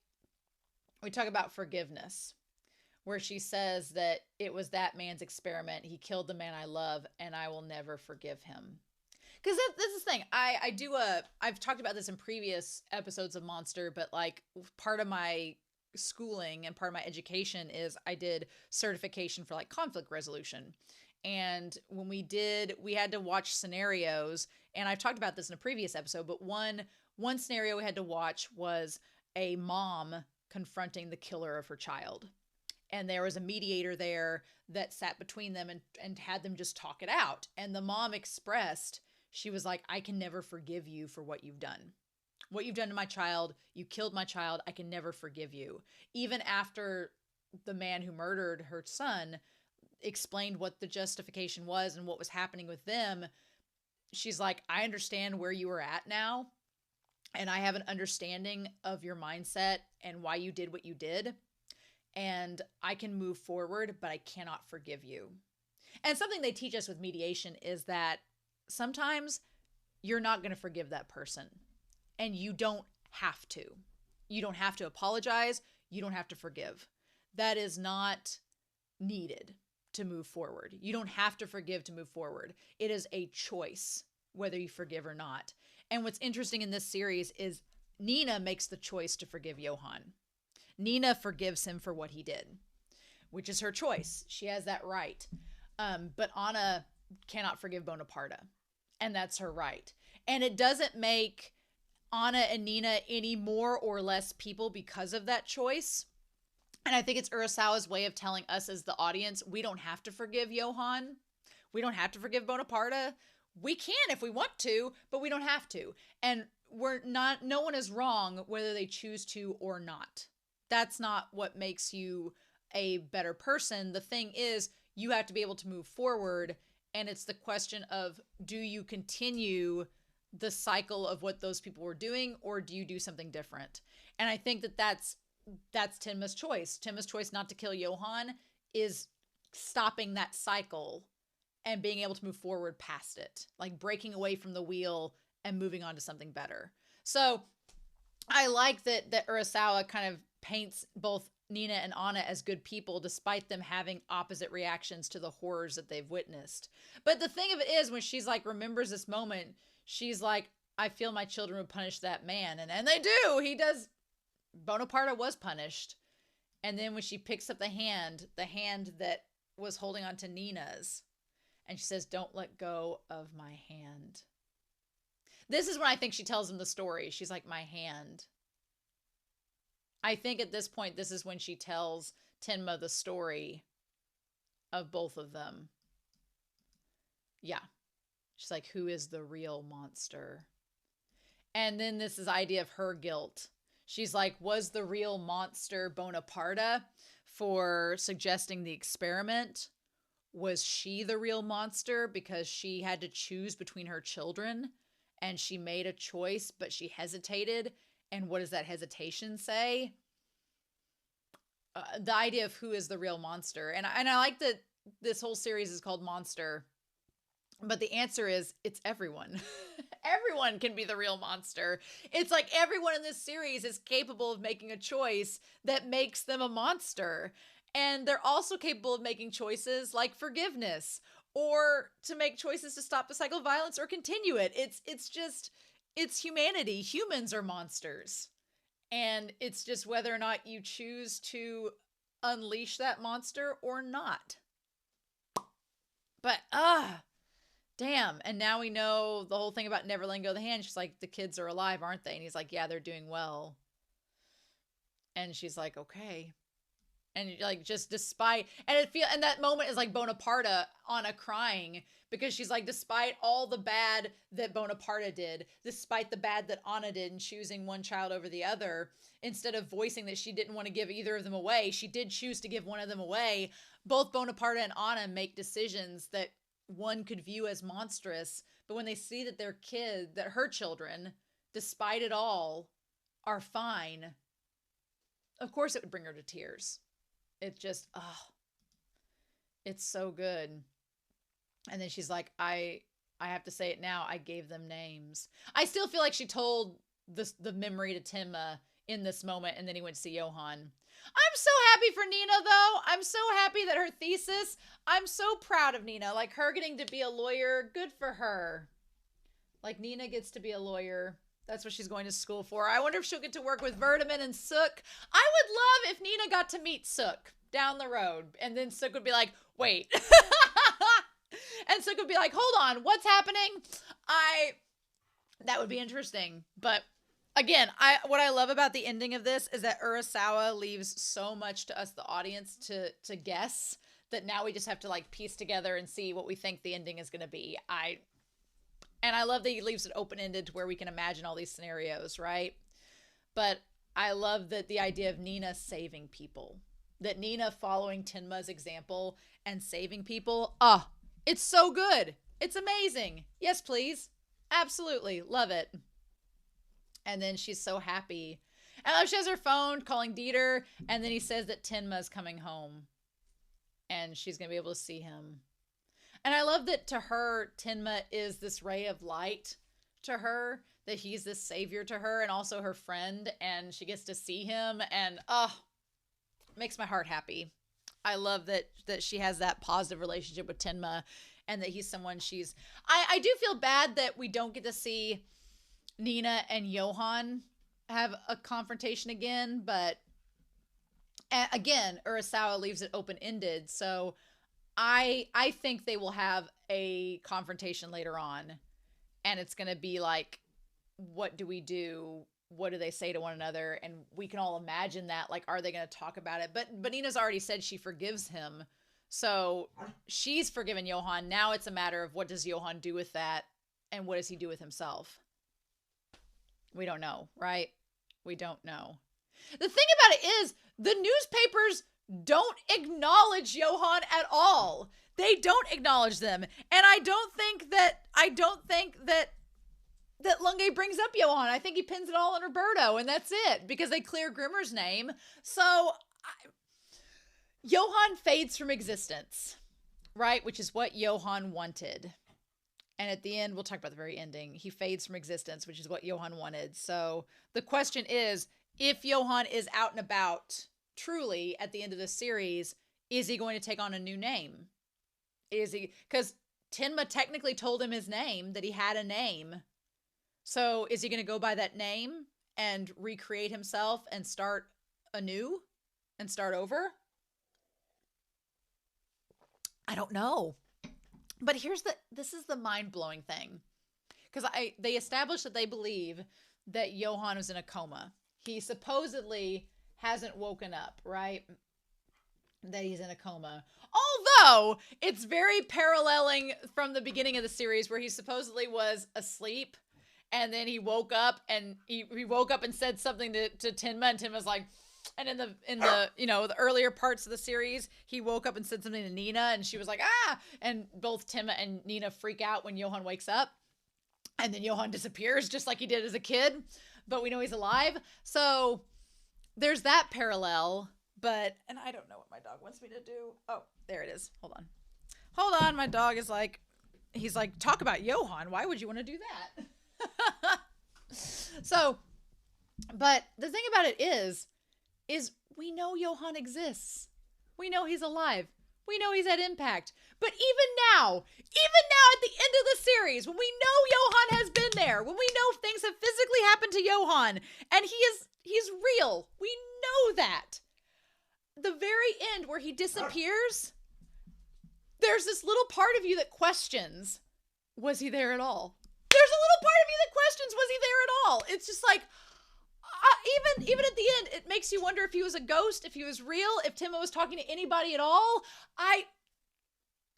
We talk about forgiveness, where she says that it was that man's experiment. He killed the man I love, and I will never forgive him. Because this is the thing. I've talked about this in previous episodes of Monster, but like part of my schooling and part of my education is I did certification for like conflict resolution. And when we had to watch scenarios, and I've talked about this in a previous episode, but one scenario we had to watch was a mom confronting the killer of her child. And there was a mediator there that sat between them and had them just talk it out. And the mom expressed, she was like, I can never forgive you for what you've done. What you've done to my child, you killed my child, I can never forgive you. Even after the man who murdered her son explained what the justification was and what was happening with them, she's like, I understand where you are at now. And I have an understanding of your mindset and why you did what you did. And I can move forward, but I cannot forgive you. And something they teach us with mediation is that sometimes you're not going to forgive that person. And you don't have to. You don't have to apologize. You don't have to forgive. That is not needed to move forward. You don't have to forgive to move forward. It is a choice whether you forgive or not. And what's interesting in this series is Nina makes the choice to forgive Johan. Nina forgives him for what he did, which is her choice. She has that right. But Anna cannot forgive Bonaparte, and that's her right. And it doesn't make Anna and Nina any more or less people because of that choice. And I think it's Urasawa's way of telling us as the audience, we don't have to forgive Johann. We don't have to forgive Bonaparte. We can if we want to, but we don't have to. And no one is wrong whether they choose to or not. That's not what makes you a better person. The thing is, you have to be able to move forward. And it's the question of, do you continue the cycle of what those people were doing, or do you do something different? And I think that's Tenma's choice. Tenma's choice not to kill Johann is stopping that cycle and being able to move forward past it, like breaking away from the wheel and moving on to something better. So I like that Urasawa kind of paints both Nina and Anna as good people, despite them having opposite reactions to the horrors that they've witnessed. But the thing of it is, when she's like, remembers this moment, she's like, I feel my children would punish that man. And they do. He does. Bonaparte was punished. And then when she picks up the hand that was holding on to Nina's, and she says, don't let go of my hand. This is when I think she tells him the story. She's like, my hand. I think at this point, this is when she tells Tenma the story of both of them. Yeah. She's like, who is the real monster? And then this is the idea of her guilt. She's like, was the real monster Bonaparte for suggesting the experiment? Was she the real monster because she had to choose between her children and she made a choice, but she hesitated? And what does that hesitation say? The idea of who is the real monster. And I like that this whole series is called Monster, but the answer is it's everyone. Everyone can be the real monster. It's like everyone in this series is capable of making a choice that makes them a monster. And they're also capable of making choices like forgiveness, or to make choices to stop the cycle of violence or continue it. It's humanity. Humans are monsters. And it's just whether or not you choose to unleash that monster or not. But, damn. And now we know the whole thing about never letting go of the hand. She's like, the kids are alive, aren't they? And he's like, yeah, they're doing well. And she's like, okay. And like, just despite, and that moment is like Bonaparte Anna crying, because she's like, despite all the bad that Bonaparte did, despite the bad that Anna did in choosing one child over the other, instead of voicing that she didn't want to give either of them away, she did choose to give one of them away. Both Bonaparte and Anna make decisions that one could view as monstrous, but when they see that their kid, that her children, despite it all, are fine, of course it would bring her to tears. It just, it's so good. And then she's like, I have to say it now. I gave them names. I still feel like she told the memory to Tenma in this moment, and then he went to see Johann. I'm so happy for Nina, though. I'm so happy that her thesis, I'm so proud of Nina. Like, her getting to be a lawyer, good for her. Like, Nina gets to be a lawyer. That's what she's going to school for. I wonder if she'll get to work with Vertiman and Sook. I would love if Nina got to meet Sook down the road. And then Sook would be like, wait. And Sook would be like, hold on, what's happening? That would be interesting. But again, what I love about the ending of this is that Urasawa leaves so much to us, the audience, to guess, that now we just have to like piece together and see what we think the ending is going to be. And I love that he leaves it open-ended to where we can imagine all these scenarios, right? But I love that the idea of Nina saving people, that Nina following Tenma's example and saving people. It's so good. It's amazing. Yes, please. Absolutely. Love it. And then she's so happy. And she has her phone calling Dieter. And then he says that Tenma's coming home and she's going to be able to see him. And I love that to her, Tenma is this ray of light to her, that he's this savior to her and also her friend, and she gets to see him, and makes my heart happy. I love that she has that positive relationship with Tenma, and that he's someone I do feel bad that we don't get to see Nina and Johann have a confrontation again, but again, Urasawa leaves it open-ended, so I think they will have a confrontation later on. and it's going to be like, what do we do? What do they say to one another? And we can all imagine that, like, are they going to talk about it? But Nina's already said she forgives him. So she's forgiven Johan. Now it's a matter of what does Johan do with that? And what does he do with himself? We don't know, right? We don't know. The thing about it is the newspapers don't acknowledge Johan at all. They don't acknowledge them. And I don't think that Lunge brings up Johan. I think he pins it all on Roberto, and that's it, because they clear Grimmer's name. So Johan fades from existence, right? Which is what Johan wanted. And at the end, we'll talk about the very ending. He fades from existence, which is what Johan wanted. So the question is, if Johan is out and about truly at the end of the series, is he going to take on a new name? Is he? Because Tenma technically told him his name, that he had a name. So is he going to go by that name and recreate himself and start anew and start over? I don't know. But this is the mind-blowing thing. Because they established that they believe that Johan was in a coma. He supposedly hasn't woken up, right? That he's in a coma. Although, it's very paralleling from the beginning of the series where he supposedly was asleep. And then he woke up and he woke up and said something to Tenma, and Tenma's like, and in the the earlier parts of the series, he woke up and said something to Nina, and she was like, ah, and both Tenma and Nina freak out when Johan wakes up, and then Johan disappears just like he did as a kid, but we know he's alive. So there's that parallel, and I don't know what my dog wants me to do. Oh, there it is. Hold on. My dog is like, he's like, talk about Johan. Why would you want to do that? So, but the thing about it is we know Johan exists. We know he's alive. We know he's had impact. But even now at the end of the series, when we know Johan has been there, when we know things have physically happened to Johan, and he's real, we know that. The very end where he disappears, there's this little part of you that questions, was he there at all? There's a little part of you that questions, was he there at all? It's just like, even at the end, it makes you wonder if he was a ghost, if he was real, if Tenma was talking to anybody at all.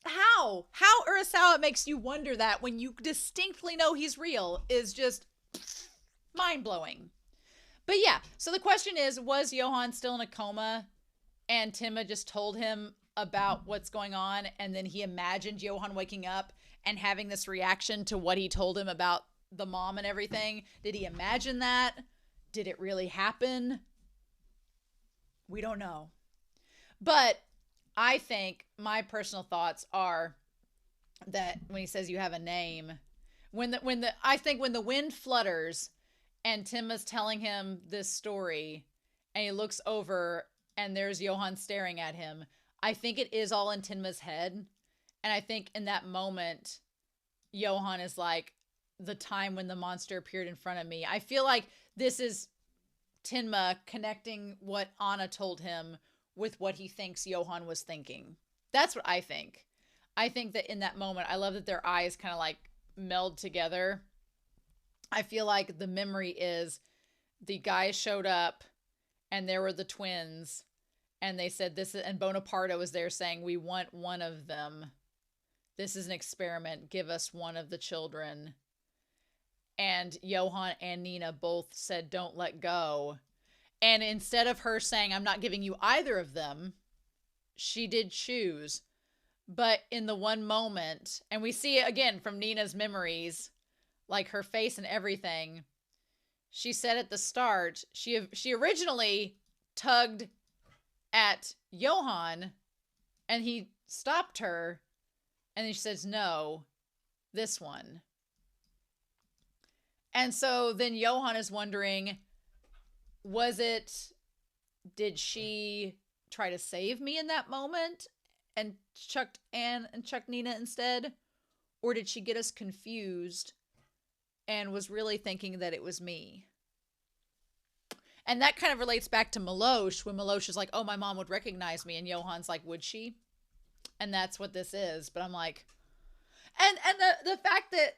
How Urasawa makes you wonder that when you distinctly know he's real is just mind-blowing. But yeah, so the question is, was Johan still in a coma and Tenma just told him about what's going on, and then he imagined Johan waking up and having this reaction to what he told him about the mom and everything? Did he imagine that? Did it really happen? We don't know. But I think my personal thoughts are that when he says you have a name, I think when the wind flutters and Tenma's telling him this story and he looks over and there's Johan staring at him, I think it is all in Tenma's head. And I think in that moment, Johan is like, the time when the monster appeared in front of me. I feel like this is Tenma connecting what Anna told him with what he thinks Johan was thinking. That's what I think. I think that in that moment, I love that their eyes kind of like meld together. I feel like the memory is the guys showed up and there were the twins and they said this, and Bonaparte was there saying, we want one of them. This is an experiment. Give us one of the children. And Johan and Nina both said, don't let go. And instead of her saying, I'm not giving you either of them, she did choose. But in the one moment, and we see it again from Nina's memories, like her face and everything, she said at the start, she originally tugged at Johan and he stopped her. And then she says, no, this one. And so then Johan is wondering, did she try to save me in that moment and chucked Anne and chucked Nina instead? Or did she get us confused and was really thinking that it was me? And that kind of relates back to Milosh, when Milosh is like, oh, my mom would recognize me. And Johan's like, would she? And that's what this is. But I'm like, and the fact that,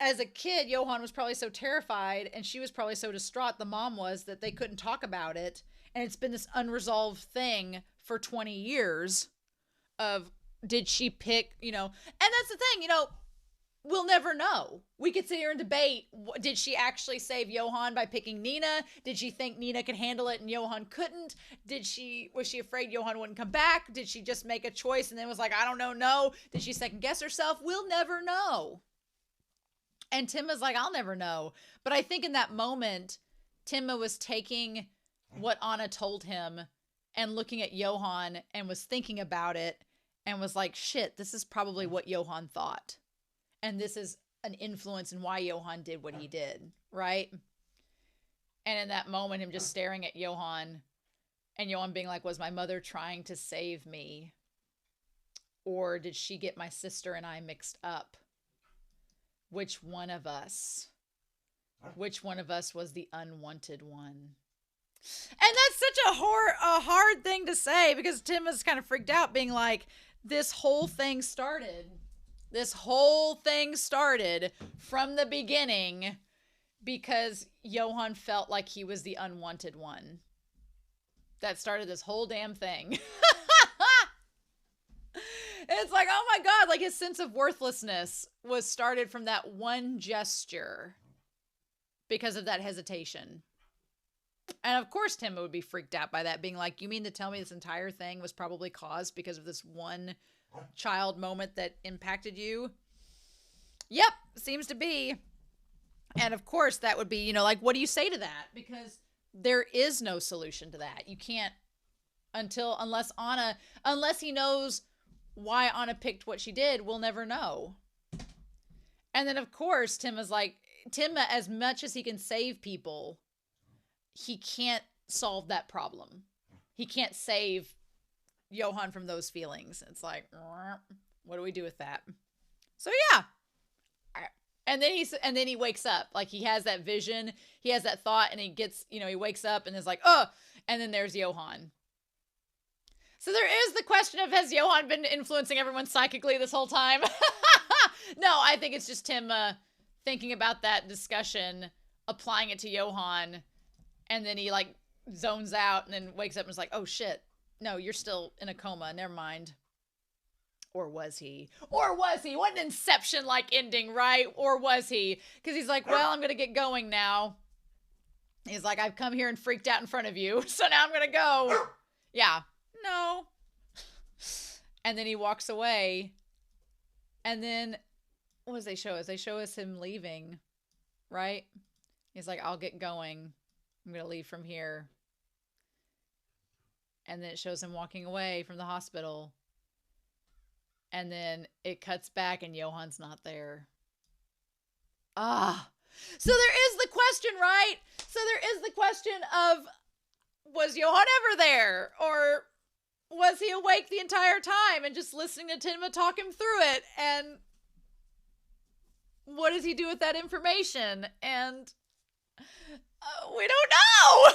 as a kid, Johan was probably so terrified and she was probably so distraught, the mom was, that they couldn't talk about it. And it's been this unresolved thing for 20 years of, did she pick, and that's the thing, we'll never know. We could sit here and debate, did she actually save Johan by picking Nina? Did she think Nina could handle it and Johan couldn't? Was she afraid Johan wouldn't come back? Did she just make a choice and then was like, I don't know, no? Did she second guess herself? We'll never know. And Timma's like, I'll never know. But I think in that moment, Timma was taking what Anna told him and looking at Johan and was thinking about it and was like, shit, this is probably what Johan thought. And this is an influence in why Johan did what he did, right? And in that moment, him just staring at Johan and Johan being like, was my mother trying to save me? Or did she get my sister and I mixed up? Which one of us was the unwanted one? And that's such a hard thing to say, because Tim is kind of freaked out, being like, this whole thing started from the beginning because Johan felt like he was the unwanted one. That started this whole damn thing. It's like, oh my God, like his sense of worthlessness was started from that one gesture because of that hesitation. And of course, Tim would be freaked out by that, being like, you mean to tell me this entire thing was probably caused because of this one child moment that impacted you? Yep, seems to be. And of course, that would be, like, what do you say to that? Because there is no solution to that. You can't, unless he knows why Anna picked what she did, we'll never know. And then, of course, Timma, as much as he can save people, he can't solve that problem. He can't save Johan from those feelings. It's like, what do we do with that? So yeah. And then he wakes up. Like, he has that vision, he has that thought, and he gets, he wakes up and is like, oh, and then there's Johan. So there is the question of, has Johan been influencing everyone psychically this whole time? No, I think it's just him thinking about that discussion, applying it to Johan, and then he like zones out and then wakes up and is like, oh shit, no, you're still in a coma, never mind. Or was he? What an Inception-like ending, right? Or was he? Because he's like, well, I'm going to get going now. He's like, I've come here and freaked out in front of you, so now I'm going to go. Yeah. No. And then he walks away. And then, what does they show us? They show us him leaving, right? He's like, I'll get going. I'm going to leave from here. And then it shows him walking away from the hospital. And then it cuts back and Johan's not there. So there is the question, right? So there is the question of, was Johan ever there? Or was he awake the entire time and just listening to Tinma talk him through it? And what does he do with that information? And we don't know.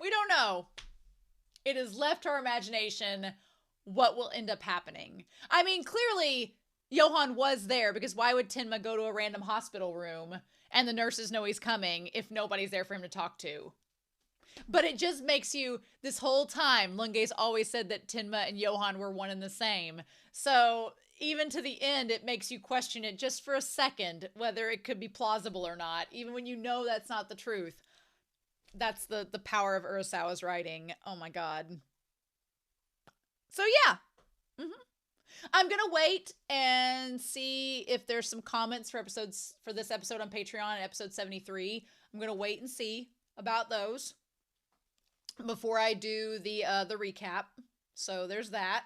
We don't know. It is left to our imagination what will end up happening. I mean, clearly Johan was there, because why would Tinma go to a random hospital room and the nurses know he's coming if nobody's there for him to talk to? But it just makes you, this whole time, Lunge's always said that Tinma and Johan were one and the same. So even to the end, it makes you question it just for a second, whether it could be plausible or not, even when you know that's not the truth. That's the power of Urasawa's writing. Oh my God. So yeah. I'm going to wait and see if there's some comments for this episode on Patreon, episode 73. I'm going to wait and see about those before I do the recap. So there's that.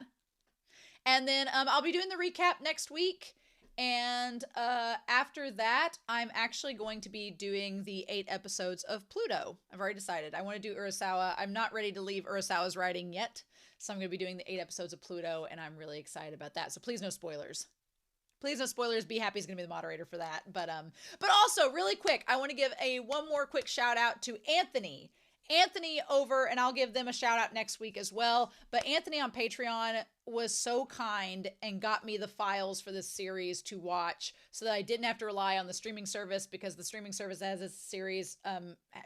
And then I'll be doing the recap next week. And after that, I'm actually going to be doing the 8 episodes of Pluto. I've already decided. I want to do Urasawa. I'm not ready to leave Urasawa's writing yet. So I'm going to be doing the 8 episodes of Pluto, and I'm really excited about that. So please no spoilers. Please no spoilers. Be Happy is going to be the moderator for that. But also, really quick, I want to give one more quick shout out to Anthony. Anthony over, and I'll give them a shout out next week as well, but Anthony on Patreon was so kind and got me the files for this series to watch so that I didn't have to rely on the streaming service, because the streaming service as a series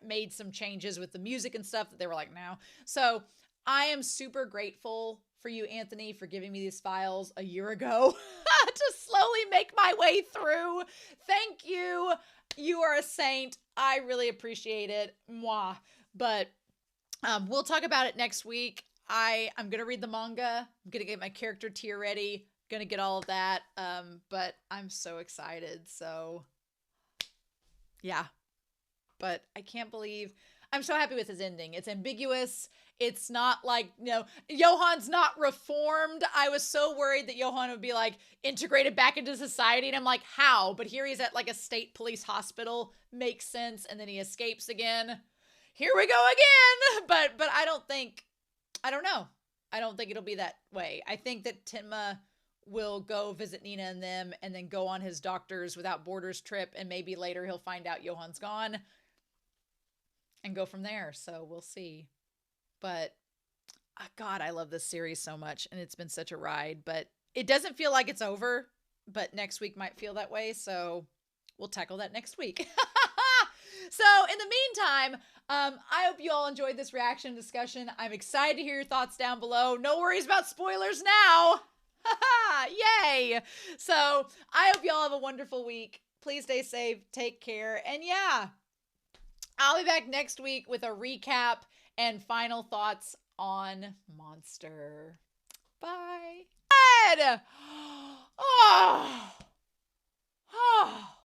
made some changes with the music and stuff that they were like, no. So I am super grateful for you, Anthony, for giving me these files a year ago to slowly make my way through. Thank you. You are a saint. I really appreciate it. Mwah. But we'll talk about it next week. I'm going to read the manga. I'm going to get my character tier ready. Going to get all of that. But I'm so excited. So, yeah. But I can't believe... I'm so happy with his ending. It's ambiguous. It's not like, Johan's not reformed. I was so worried that Johan would be like integrated back into society. And I'm like, how? But here he's at like a state police hospital. Makes sense. And then he escapes again. Here we go again. But I don't know. I don't think it'll be that way. I think that Tenma will go visit Nina and them and then go on his Doctors Without Borders trip. And maybe later he'll find out Johan's gone and go from there. So we'll see. But God, I love this series so much. And it's been such a ride. But it doesn't feel like it's over. But next week might feel that way. So we'll tackle that next week. So in the meantime, I hope you all enjoyed this reaction discussion. I'm excited to hear your thoughts down below. No worries about spoilers now. Yay. So I hope you all have a wonderful week. Please stay safe. Take care. And yeah, I'll be back next week with a recap and final thoughts on Monster. Bye.